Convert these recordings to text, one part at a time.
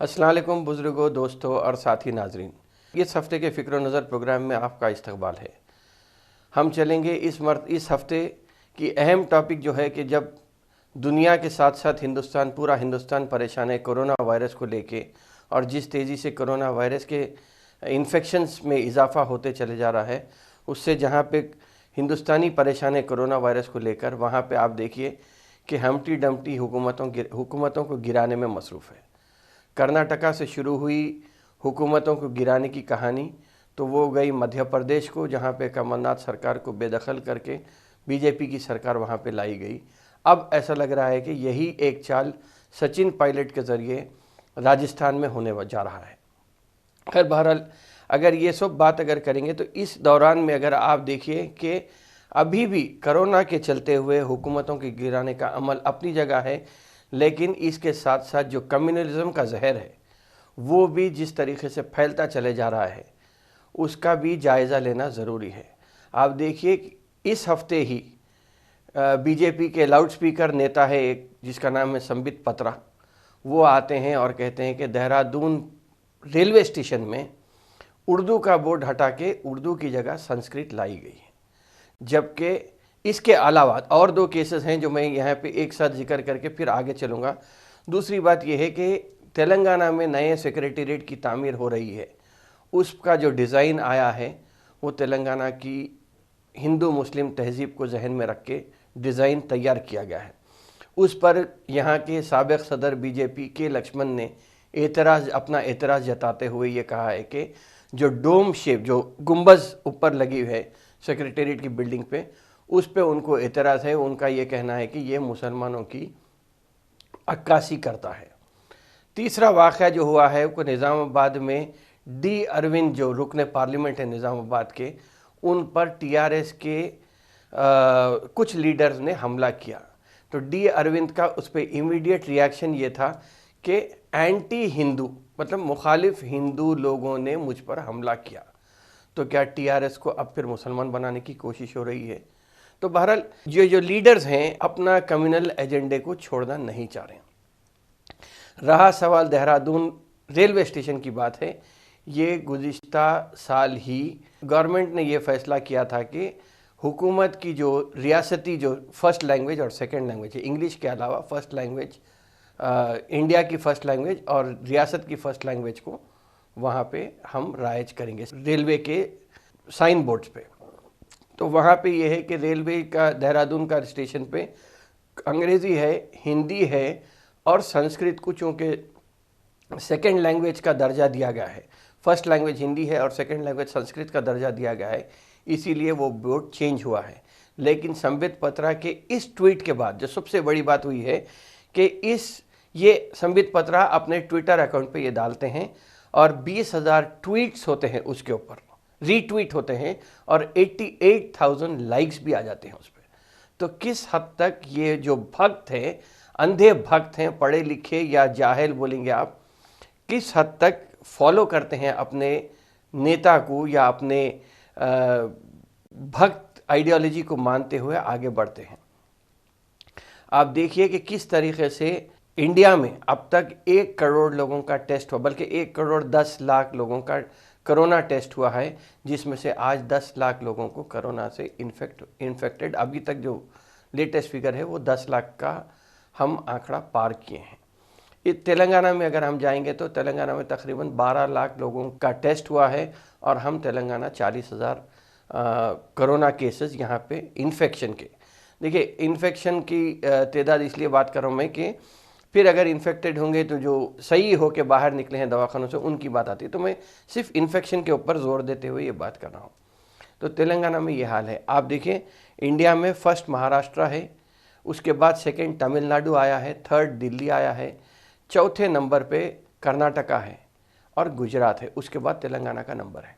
अस्सलाम वालेकुम बुज़ुर्गों, दोस्तों और साथी नाजरीन। इस हफ़्ते के फ़िक्र नज़र प्रोग्राम में आपका इस्तकबाल है। हम चलेंगे इस हफ़्ते की अहम टॉपिक जो है कि जब दुनिया के साथ साथ पूरा हिंदुस्तान परेशान है कोरोना वायरस को लेके, और जिस तेज़ी से कोरोना वायरस के इन्फेक्शंस में इजाफ़ा होते चले जा रहा है, उससे जहाँ पे हिंदुस्तानी परेशान है कोरोना वायरस को लेकर, वहाँ पे आप देखिए कि हमटी डमटी हुकूमतों को गिराने में मसरूफ़ है। कर्नाटका से शुरू हुई हुकूमतों को गिराने की कहानी, तो वो गई मध्य प्रदेश को, जहाँ पे कमलनाथ सरकार को बेदखल करके बीजेपी की सरकार वहाँ पे लाई गई। अब ऐसा लग रहा है कि यही एक चाल सचिन पायलट के ज़रिए राजस्थान में होने जा रहा है। खैर बहरहाल, अगर ये सब बात अगर करेंगे तो इस दौरान में अगर आप देखिए कि अभी भी कोरोना के चलते हुए हुकूमतों के गिराने का अमल अपनी जगह है, लेकिन इसके साथ साथ जो कम्युनलिज्म का जहर है वो भी जिस तरीके से फैलता चले जा रहा है, उसका भी जायज़ा लेना ज़रूरी है। आप देखिए कि इस हफ्ते ही बीजेपी के लाउड स्पीकर नेता है एक, जिसका नाम है संबित पत्रा। वो आते हैं और कहते हैं कि देहरादून रेलवे स्टेशन में उर्दू का बोर्ड हटा के उर्दू की जगह संस्कृत लाई गई है। जबकि इसके अलावा और दो केसेस हैं जो मैं यहाँ पे एक साथ जिक्र करके फिर आगे चलूँगा। दूसरी बात यह है कि तेलंगाना में नए सेक्रेटेरिएट की तामीर हो रही है, उसका जो डिज़ाइन आया है वो तेलंगाना की हिंदू मुस्लिम तहज़ीब को जहन में रख के डिज़ाइन तैयार किया गया है। उस पर यहाँ के साबिक़ सदर बीजेपी के लक्ष्मण ने अपना एतराज़ जताते हुए ये कहा है कि जो डोम शेप, जो गुंबज़ ऊपर लगी हुई है सेक्रेटेरिएट की बिल्डिंग पे, उस पे उनको एतराज़ है। उनका ये कहना है कि ये मुसलमानों की अक्कासी करता है। तीसरा वाक़या जो हुआ है वो निज़ामाबाद में डी अरविंद, जो रुकने पार्लियामेंट है निज़ामाबाद के, उन पर टीआरएस के कुछ लीडर्स ने हमला किया। तो डी अरविंद का उस पर इमीडिएट रिएक्शन ये था कि एंटी हिंदू, मतलब मुखालिफ हिंदू लोगों ने मुझ पर हमला किया। तो क्या टीआरएस को अब फिर मुसलमान बनाने की कोशिश हो रही है? तो बहरहाल जो लीडर्स हैं अपना कम्युनल एजेंडे को छोड़ना नहीं चाह रहे हैं। रहा सवाल देहरादून रेलवे स्टेशन की बात है, ये गुज़िश्ता साल ही गवर्नमेंट ने ये फ़ैसला किया था कि हुकूमत की जो रियासती जो फ़र्स्ट लैंग्वेज और सेकंड लैंग्वेज है, इंग्लिश के अलावा फ़र्स्ट लैंग्वेज इंडिया की फ़र्स्ट लैंग्वेज और रियासत की फ़र्स्ट लैंग्वेज को वहाँ पे हम राइज करेंगे रेलवे के साइन बोर्ड्स पे। तो वहाँ पे ये है कि रेलवे का देहरादून का स्टेशन पे अंग्रेज़ी है, हिंदी है और संस्कृत को चूँकि सेकेंड लैंग्वेज का दर्जा दिया गया है, फर्स्ट लैंग्वेज हिंदी है और सेकेंड लैंग्वेज संस्कृत का दर्जा दिया गया है, इसीलिए वो बोर्ड चेंज हुआ है। लेकिन संबित पत्रा के इस ट्वीट के बाद जो सबसे बड़ी बात हुई है कि ये संबित पत्रा अपने ट्विटर अकाउंट पे ये डालते हैं और 20,000 ट्वीट्स होते हैं, उसके ऊपर रीट्वीट होते हैं और 88,000 लाइक्स भी आ जाते हैं उस पर। तो किस हद तक ये जो भक्त हैं, अंधे भक्त हैं, पढ़े लिखे या जाहिल बोलेंगे आप, किस हद तक फॉलो करते हैं अपने नेता को या अपने भक्त आइडियोलॉजी को मानते हुए आगे बढ़ते हैं। आप देखिए कि किस तरीके से इंडिया में अब तक 1 करोड़ लोगों का टेस्ट हुआ, बल्कि 1 करोड़ 10 लाख लोगों का कोरोना टेस्ट हुआ है, जिसमें से आज 10 लाख लोगों को कोरोना से इन्फेक्टेड, अभी तक जो लेटेस्ट फिगर है वो 10 लाख का हम आंकड़ा पार किए हैं। इस तेलंगाना में अगर हम जाएंगे तो तेलंगाना में तकरीबन 12 लाख लोगों का टेस्ट हुआ है और हम तेलंगाना 40,000 कोरोना केसेस यहाँ पे इन्फेक्शन के। देखिए, इन्फेक्शन की तादाद इसलिए बात कर रहा हूँ मैं कि फिर अगर इन्फेक्टेड होंगे तो जो सही हो के बाहर निकले हैं दवाखानों से, उनकी बात आती है। तो मैं सिर्फ इन्फेक्शन के ऊपर जोर देते हुए ये बात कर रहा हूँ। तो तेलंगाना में ये हाल है। आप देखिए, इंडिया में फर्स्ट महाराष्ट्र है, उसके बाद सेकेंड तमिलनाडु आया है, थर्ड दिल्ली आया है, चौथे नंबर पे कर्नाटका है और गुजरात है, उसके बाद तेलंगाना का नंबर है।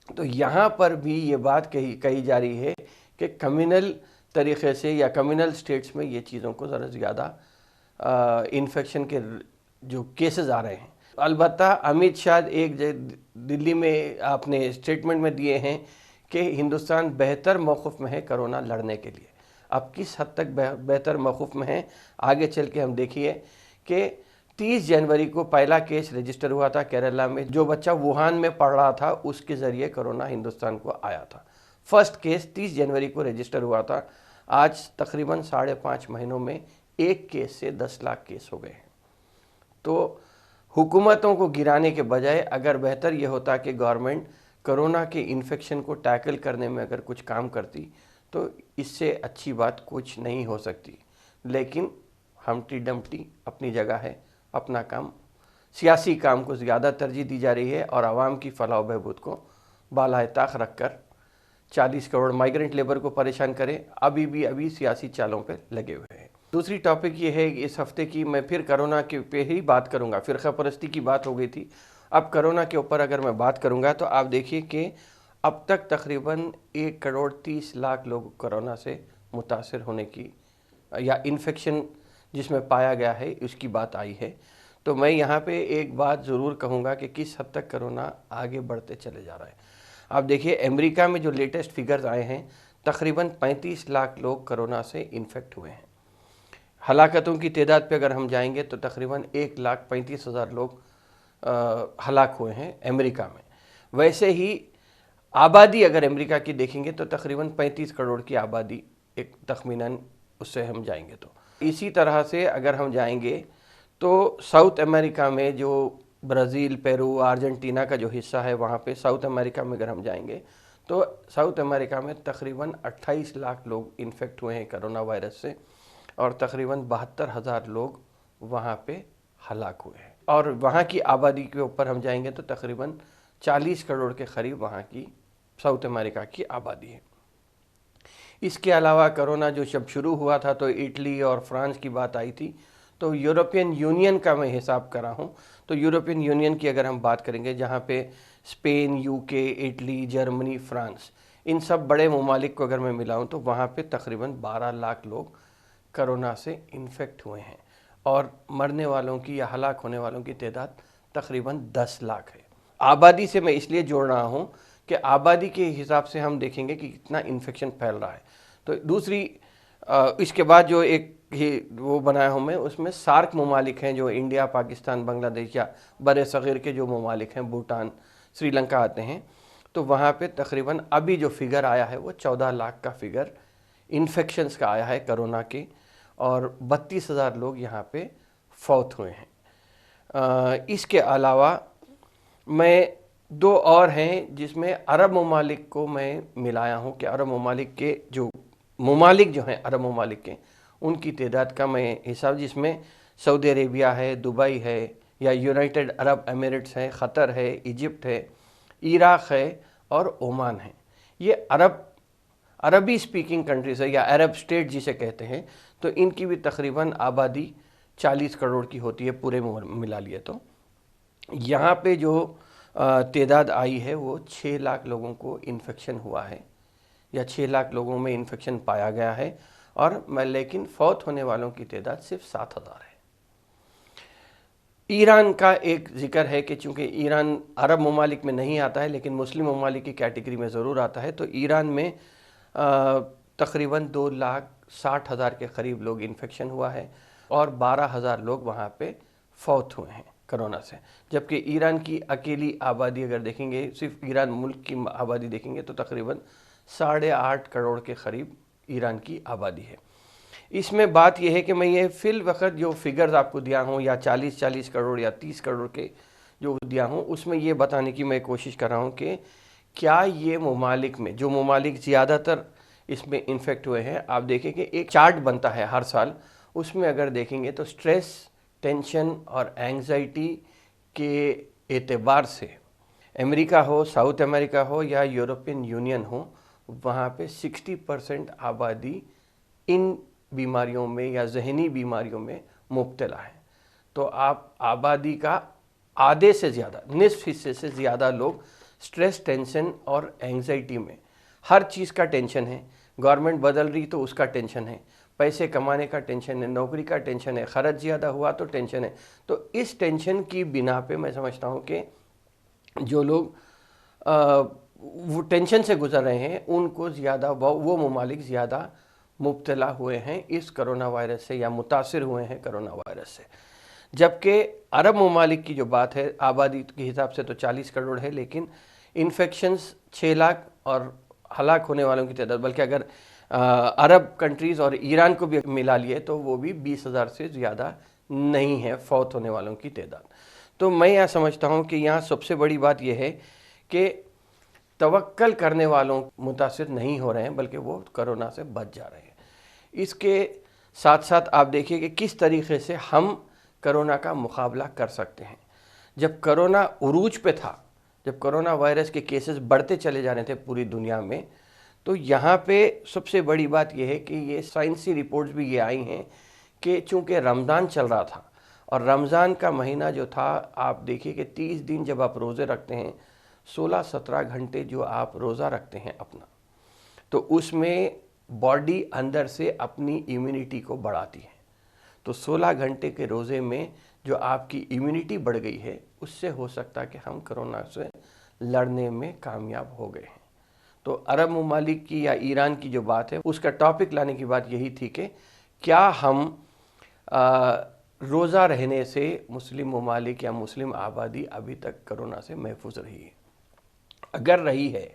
तो यहाँ पर भी ये बात कही जा रही है कि कम्युनल तरीक़े से या कम्युनल स्टेट्स में ये चीज़ों को ज़रा ज़्यादा इन्फेक्शन के जो केसेस आ रहे हैं। अलबत्ता अमित शाह एक दिल्ली में आपने स्टेटमेंट में दिए हैं कि हिंदुस्तान बेहतर मौक़िफ़ में है कोरोना लड़ने के लिए। अब किस हद तक बेहतर मौक़िफ़ में है, आगे चल के हम देखिए कि 30 जनवरी को पहला केस रजिस्टर हुआ था केरला में। जो बच्चा वुहान में पढ़ रहा था उसके ज़रिए कोरोना हिंदुस्तान को आया था। फर्स्ट केस 30 जनवरी को रजिस्टर हुआ था। आज तकरीबन 5.5 महीनों में एक केस से 10 लाख केस हो गए हैं। तो हुकूमतों को गिराने के बजाय अगर बेहतर ये होता कि गवर्नमेंट कोरोना के इन्फेक्शन को टैकल करने में अगर कुछ काम करती तो इससे अच्छी बात कुछ नहीं हो सकती। लेकिन हमटी डमटी अपनी जगह है, अपना काम, सियासी काम को ज़्यादा तरजीह दी जा रही है और आवाम की फलाह व बहबूद को बालाए ताक रख कर 40 करोड़ माइग्रेंट लेबर को परेशान करें, अभी सियासी चालों पर लगे हुए हैं। दूसरी टॉपिक ये है इस हफ्ते की, मैं फिर कोरोना के पे ही बात करूंगा। फ़िरक़ा परस्ती की बात हो गई थी, अब कोरोना के ऊपर अगर मैं बात करूंगा तो आप देखिए कि अब तक तकरीबन 1 करोड़ 30 लाख लोग कोरोना से मुतासर होने की या इन्फेक्शन जिसमें पाया गया है उसकी बात आई है। तो मैं यहाँ पे एक बात ज़रूर कहूँगा कि किस हद तक कोरोना आगे बढ़ते चले जा रहा है। आप देखिए अमेरिका में जो लेटेस्ट फिगर्स आए हैं, तकरीबन 35 लाख लोग कोरोना से इन्फेक्ट हुए हैं। हलाकतों की तादाद पे अगर हम जाएंगे तो तकरीबन 1,35,000 लोग हलाक हुए हैं अमेरिका में। वैसे ही आबादी अगर अमेरिका की देखेंगे तो तकरीबन 35 करोड़ की आबादी एक तखमीनन उससे हम जाएंगे। तो इसी तरह से अगर हम जाएंगे तो साउथ अमेरिका में जो ब्राज़ील, पेरू, अर्जेंटीना का जो हिस्सा है वहाँ पे साउथ अमेरिका में अगर हम जाएंगे तो साउथ अमेरिका में तकरीबन 28 लाख लोग इन्फेक्ट हुए हैं कोरोना वायरस से और तकरीबन 72,000 लोग वहाँ पे हलाक हुए हैं। और वहाँ की आबादी के ऊपर हम जाएंगे तो तकरीबन 40 करोड़ के करीब वहाँ की साउथ अमेरिका की आबादी है। इसके अलावा कोरोना जो जब शुरू हुआ था तो इटली और फ्रांस की बात आई थी, तो यूरोपियन यूनियन का मैं हिसाब कर रहा हूँ तो यूरोपियन यूनियन की अगर हम बात करेंगे जहाँ पे Spain, UK, Italy, Germany, France, इन सब बड़े ममालिक को अगर मैं मिलाऊँ तो वहाँ पे तकरीबन 12 लाख लोग कोरोना से इन्फेक्ट हुए हैं और मरने वालों की या हलाक होने वालों की तादाद तकरीबन 10 लाख है। आबादी से मैं इसलिए जोड़ रहा हूँ कि आबादी के हिसाब से हम देखेंगे कि कितना इन्फेक्शन फैल रहा है। तो दूसरी इसके बाद जो एक ही वो बनाया हूँ मैं, उसमें सार्क ममालिक हैं जो इंडिया, पाकिस्तान, बांग्लादेश या बड़े सग़ीर के जो ममालिक हैं, भूटान, श्रीलंका आते हैं, तो वहाँ पे तकरीबन अभी जो फिगर आया है वो 14 लाख का फिगर इन्फेक्शंस का आया है कोरोना के और 32,000 लोग यहाँ पे फौत हुए हैं। इसके अलावा मैं 2 और हैं जिसमें अरब ममालिक को मैं मिलाया हूँ कि अरब ममालिक के जो ममालिक जो हैं अरब ममालिक के उनकी तादाद का मैं हिसाब, जिसमें सऊदी अरेबिया है, दुबई है या यूनाइटेड अरब एमिरेट्स है, क़तर है, इजिप्ट है, इराक़ है और ओमान है। ये अरबी स्पीकिंग कंट्रीज़ है या अरब स्टेट जिसे कहते हैं। तो इनकी भी तकरीबन आबादी 40 करोड़ की होती है पूरे मिला लिए। तो यहाँ पे जो तादाद आई है वो 6 लाख लोगों को इन्फेक्शन हुआ है या 6 लाख लोगों में इन्फेक्शन पाया गया है और लेकिन फौत होने वालों की तादाद सिर्फ 7,000 है। ईरान का एक जिक्र है कि चूँकि ईरान अरब ममालिक में नहीं आता है लेकिन मुस्लिम ममालिक की कैटेगरी में ज़रूर आता है, तो ईरान में तकरीबन 2,60,000 के करीब लोग इन्फेक्शन हुआ है और 12,000 लोग वहाँ पे फौत हुए हैं कोरोना से। जबकि ईरान की अकेली आबादी अगर देखेंगे, सिर्फ ईरान मुल्क की आबादी देखेंगे तो तकरीबन 8.5 करोड़ के करीब ईरान की आबादी है। इसमें बात यह है कि मैं ये फिल वक्त जो फिगर्स आपको दिया हूँ या 40 करोड़ या 30 करोड़ के जो दिया हूँ उसमें ये बताने की मैं कोशिश कर रहा हूँ कि क्या ये ममालिक में जो ममालिक ज़्यादातर इसमें इन्फेक्ट हुए हैं, आप देखें कि एक चार्ट बनता है हर साल, उसमें अगर देखेंगे तो स्ट्रेस, टेंशन और एंग्जाइटी के एतबार से अमेरिका हो, साउथ अमेरिका हो या यूरोपियन यूनियन हो, वहाँ पे 60% आबादी इन बीमारियों में या जहनी बीमारियों में मुब्तला है। तो आप आबादी का आधे से ज़्यादा, निस्फ हिस्से से ज़्यादा लोग स्ट्रेस, टेंशन और एंग्जाइटी में, हर चीज़ का टेंशन है। गवर्नमेंट बदल रही तो उसका टेंशन है, पैसे कमाने का टेंशन है, नौकरी का टेंशन है, खर्च ज़्यादा हुआ तो टेंशन है। तो इस टेंशन की बिना पे मैं समझता हूँ कि जो लोग वो टेंशन से गुजर रहे हैं उनको ज़्यादा वो ममालिक ज़्यादा मुब्तला हुए हैं इस कोरोना वायरस से या मुतासिर हुए हैं कोरोना वायरस से। जबकि अरब ममालिक की जो बात है, आबादी के हिसाब से तो 40 करोड़ है, लेकिन इन्फेक्शंस 6 लाख और हलाक होने वालों की तादाद, बल्कि अगर अरब कंट्रीज़ और ईरान को भी मिला लिए तो वो भी 20,000 से ज़्यादा नहीं है फौत होने वालों की तादाद। तो मैं यह समझता हूँ कि यहाँ सबसे बड़ी बात यह है कि तवक्कल करने वालों मुतासिर नहीं हो रहे हैं, बल्कि वो कोरोना से बच जा रहे हैं। इसके साथ साथ आप देखिए कि किस तरीके से हम कोरोना का मुकाबला कर सकते हैं। जब कोरोना उरूज पे था, जब कोरोना वायरस के केसेस बढ़ते चले जा रहे थे पूरी दुनिया में, तो यहाँ पे सबसे बड़ी बात यह है कि ये साइंसी रिपोर्ट्स भी ये आई हैं कि चूँकि रमज़ान चल रहा था और रमज़ान का महीना जो था, आप देखिए कि 30 दिन जब आप रोज़े रखते हैं, 16-17 घंटे जो आप रोज़ा रखते हैं अपना, तो उसमें बॉडी अंदर से अपनी इम्यूनिटी को बढ़ाती है। तो 16 घंटे के रोज़े में जो आपकी इम्यूनिटी बढ़ गई है, उससे हो सकता है कि हम कोरोना से लड़ने में कामयाब हो गए हैं। तो अरब ममालिक की या ईरान की जो बात है, उसका टॉपिक लाने की बात यही थी कि क्या हम रोज़ा रहने से मुस्लिम ममालिक या मुस्लिम आबादी अभी तक कोरोना से महफूज रही है। अगर रही है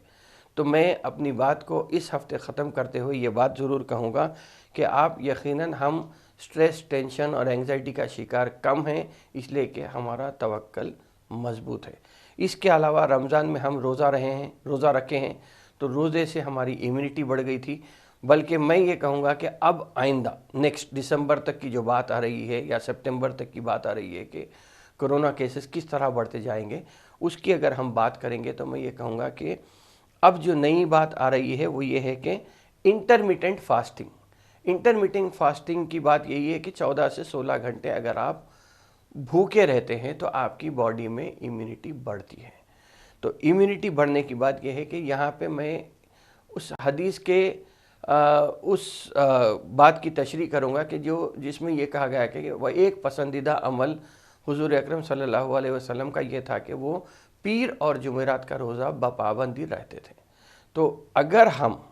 तो मैं अपनी बात को इस हफ्ते ख़त्म करते हुए ये बात ज़रूर कहूँगा कि आप यकीनन हम स्ट्रेस, टेंशन और एंग्जाइटी का शिकार कम हैं, इसलिए कि हमारा तवक्कल मज़बूत है। इसके अलावा रमज़ान में हम रोज़ा रखे हैं, तो रोज़े से हमारी इम्यूनिटी बढ़ गई थी। बल्कि मैं ये कहूँगा कि अब आइंदा नेक्स्ट दिसंबर तक की जो बात आ रही है या सितंबर तक की बात आ रही है कि कोरोना केसेस किस तरह बढ़ते जाएंगे, उसकी अगर हम बात करेंगे तो मैं ये कहूँगा कि अब जो नई बात आ रही है वो ये है कि इंटरमिटेंट फास्टिंग की बात यही है कि 14 से 16 घंटे अगर आप भूखे रहते हैं तो आपकी बॉडी में इम्यूनिटी बढ़ती है। तो इम्यूनिटी बढ़ने की बात यह है कि यहाँ पे मैं उस हदीस के उस बात की तशरीह करूँगा कि जिसमें यह कहा गया है कि वह एक पसंदीदा अमल हुजूर अकरम सल्लल्लाहु अलैहि वसल्लम का ये था कि वो पीर और जुमेरात का रोज़ा बपाबंदी रहते थे। तो अगर हम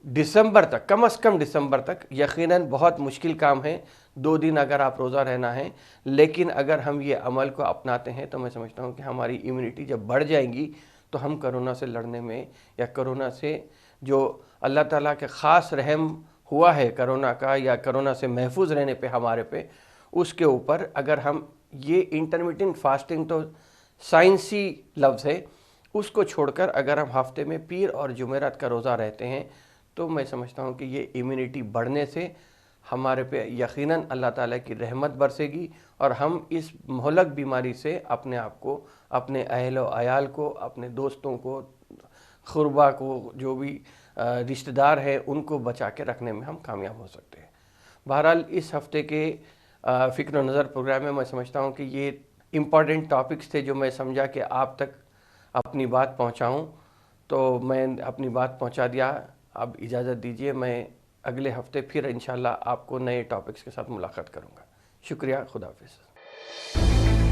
दिसंबर तक, कम से कम दिसंबर तक, यकीनन बहुत मुश्किल काम है 2 दिन अगर आप रोज़ा रहना है, लेकिन अगर हम ये अमल को अपनाते हैं तो मैं समझता हूँ कि हमारी इम्यूनिटी जब बढ़ जाएंगी तो हम कोरोना से लड़ने में या कोरोना से जो अल्लाह ताला के ख़ास रहम हुआ है कोरोना का या कोरोना से महफूज रहने पे हमारे पे, उसके ऊपर अगर हम ये इंटरमिटेंट फास्टिंग तो साइंसी लफ्ज़ है, उसको छोड़कर अगर हम हफ्ते में पीर और जुमेरात का रोज़ा रहते हैं तो मैं समझता हूँ कि ये इम्यूनिटी बढ़ने से हमारे पे यकीनन अल्लाह ताला की रहमत बरसेगी और हम इस मोहलक बीमारी से अपने आप को, अपने अहल व अयाल को, अपने दोस्तों को, खुरबा को, जो भी रिश्तेदार हैं, उनको बचा के रखने में हम कामयाब हो सकते हैं। बहरहाल इस हफ़्ते के फ़िक्र नज़र प्रोग्राम में मैं समझता हूँ कि ये इम्पॉर्टेंट टॉपिक्स थे जो मैं समझा कि आप तक अपनी बात पहुँचाऊँ, तो मैं अपनी बात पहुँचा दिया। अब इजाज़त दीजिए, मैं अगले हफ्ते फिर इंशाल्लाह आपको नए टॉपिक्स के साथ मुलाकात करूँगा। शुक्रिया, खुदा हाफिज़।